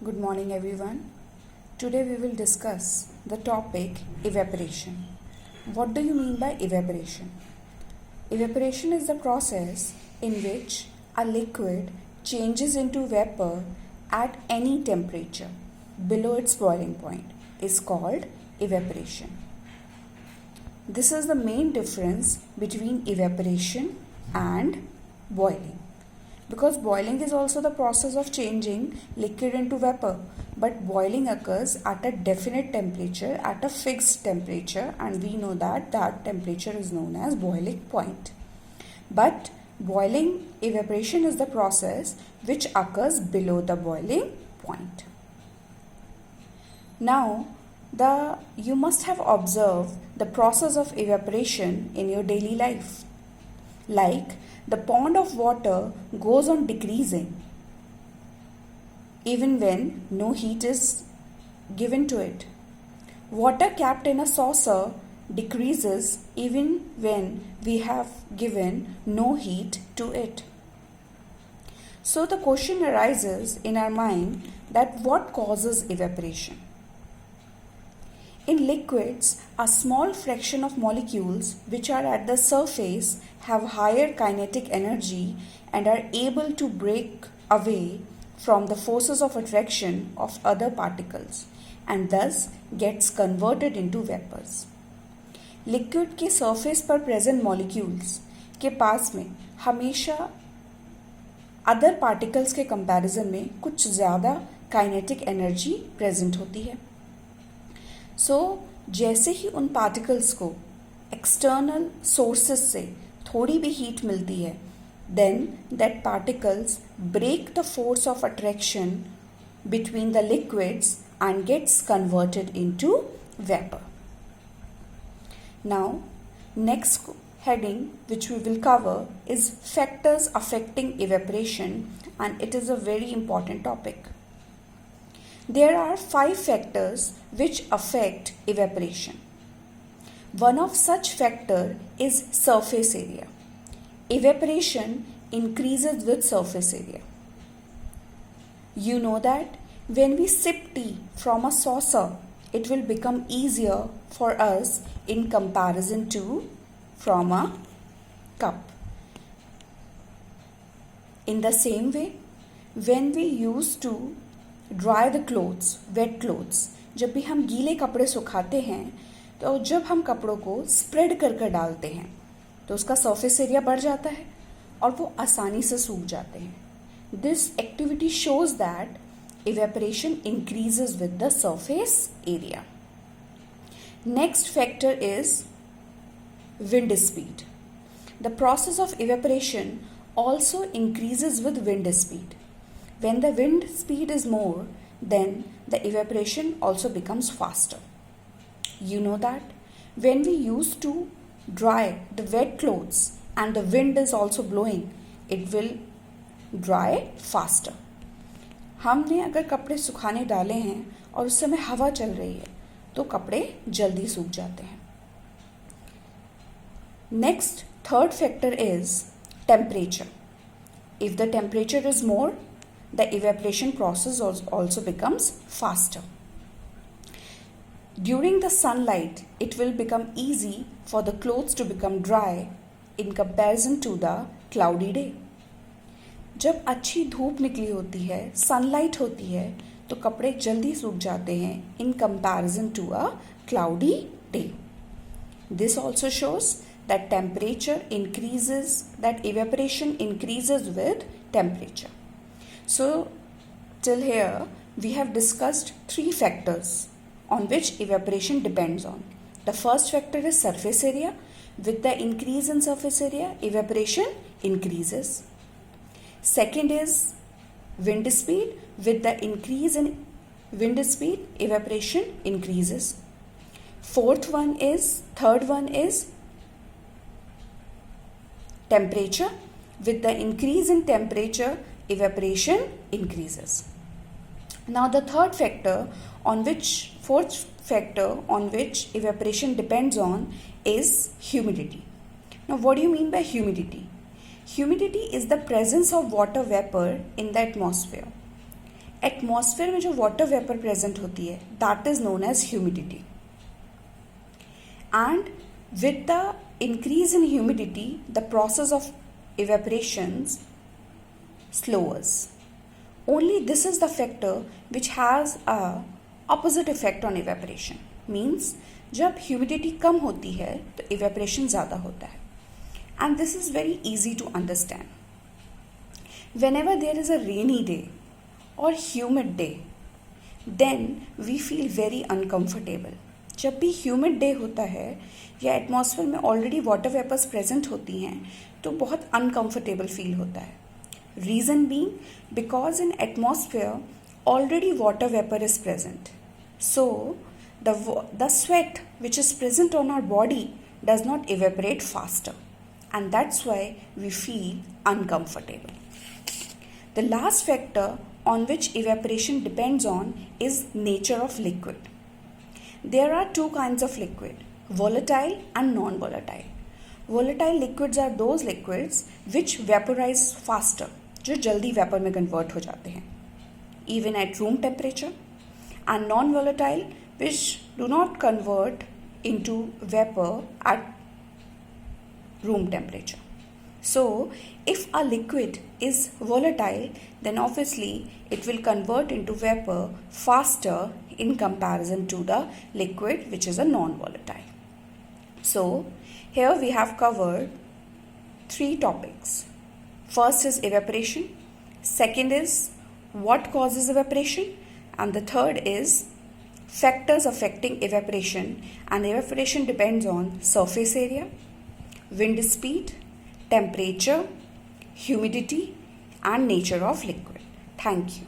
Good morning, everyone. Today we will discuss the topic evaporation. What do you mean by evaporation? Evaporation is the process in which a liquid changes into vapor at any temperature below its boiling point is called evaporation. This is the main difference between evaporation and boiling. Because boiling is also the process of changing liquid into vapor, but boiling occurs at a definite temperature, at a fixed temperature, and we know that that temperature is known as boiling point. But boiling evaporation is the process which occurs below the boiling point. Now, you must have observed the process of evaporation in your daily life. Like the pond of water goes on decreasing even when no heat is given to it. Water kept in a saucer decreases even when we have given no heat to it. So the question arises in our mind that what causes evaporation? In liquids, a small fraction of molecules which are at the surface have higher kinetic energy and are able to break away from the forces of attraction of other particles and thus gets converted into vapors. Liquid के surface पर present molecules के पास में हमेशा other particles के comparison में कुछ ज़्यादा kinetic energy present होती है. जैसे ही उन पार्टिकल्स को एक्सटर्नल सोर्सेस से थोड़ी भी हीट मिलती है, then that particles break the force of attraction between the liquids and gets converted into vapour. Now next heading which we will cover is factors affecting evaporation, and it is a very important topic. There are 5 factors which affect evaporation. One of such factor is surface area. Evaporation increases with surface area. You know that when we sip tea from a saucer, it will become easier for us in comparison to from a cup. In the same way, when we used to dry the clothes, wet clothes, जब भी हम गीले कपड़े सुखाते हैं तो जब हम कपड़ों को स्प्रेड कर कर डालते हैं तो उसका सरफेस एरिया बढ़ जाता है और वो आसानी से सूख जाते हैं. This activity shows that evaporation increases with the surface area. Next factor is wind speed. The process of evaporation also increases with wind speed. When the wind speed is more, then the evaporation also becomes faster. You know that when we used to dry the wet clothes and the wind is also blowing, it will dry faster. हमने अगर कपड़े सुखाने डाले हैं और उस समय हवा चल रही है तो कपड़े जल्दी सूख जाते हैं. Next, third factor is temperature. If the temperature is more, the evaporation process also becomes faster. During the sunlight, it will become easy for the clothes to become dry in comparison to the cloudy day. जब अच्छी धूप निकली होती है, sunlight होती है, तो कपड़े जल्दी सूख जाते हैं in comparison to a cloudy day. This also shows that temperature increases, that evaporation increases with temperature. So, till here we have discussed 3 factors on which evaporation depends on. The first factor is surface area. With the increase in surface area, evaporation increases. Second is wind speed. With the increase in wind speed, evaporation increases. Third one is temperature. With the increase in temperature, evaporation increases. Now the fourth factor on which evaporation depends on is humidity. Now what do you mean by humidity? Humidity is the presence of water vapor in the atmosphere. Atmosphere में जो water vapour present होती है that is known as humidity, and with the increase in humidity the process of evaporations slows. Only this is the factor which has a opposite effect on evaporation. Means जब humidity कम होती है तो evaporation ज़्यादा होता है, and this is very easy to understand. Whenever there is a rainy day or humid day, then we feel very uncomfortable. जब भी humid day होता है या एटमॉस्फेयर में ऑलरेडी वाटर वेपर्स प्रेजेंट होती हैं तो बहुत अनकंफर्टेबल फील होता है. Reason being because in atmosphere already water vapour is present, so the sweat which is present on our body does not evaporate faster, and that's why we feel uncomfortable. The last factor on which evaporation depends on is nature of liquid. There are two kinds of liquid, volatile and non-volatile. Volatile liquids are those liquids which vaporize faster, जो जल्दी vapor में convert हो जाते हैं, even at room temperature, and non-volatile which do not convert into vapor at room temperature. So, if a liquid is volatile, then obviously it will convert into vapor faster in comparison to the liquid which is a non-volatile. So, here we have covered three topics. First is evaporation, second is what causes evaporation, and the third is factors affecting evaporation, and evaporation depends on surface area, wind speed, temperature, humidity and nature of liquid. Thank you.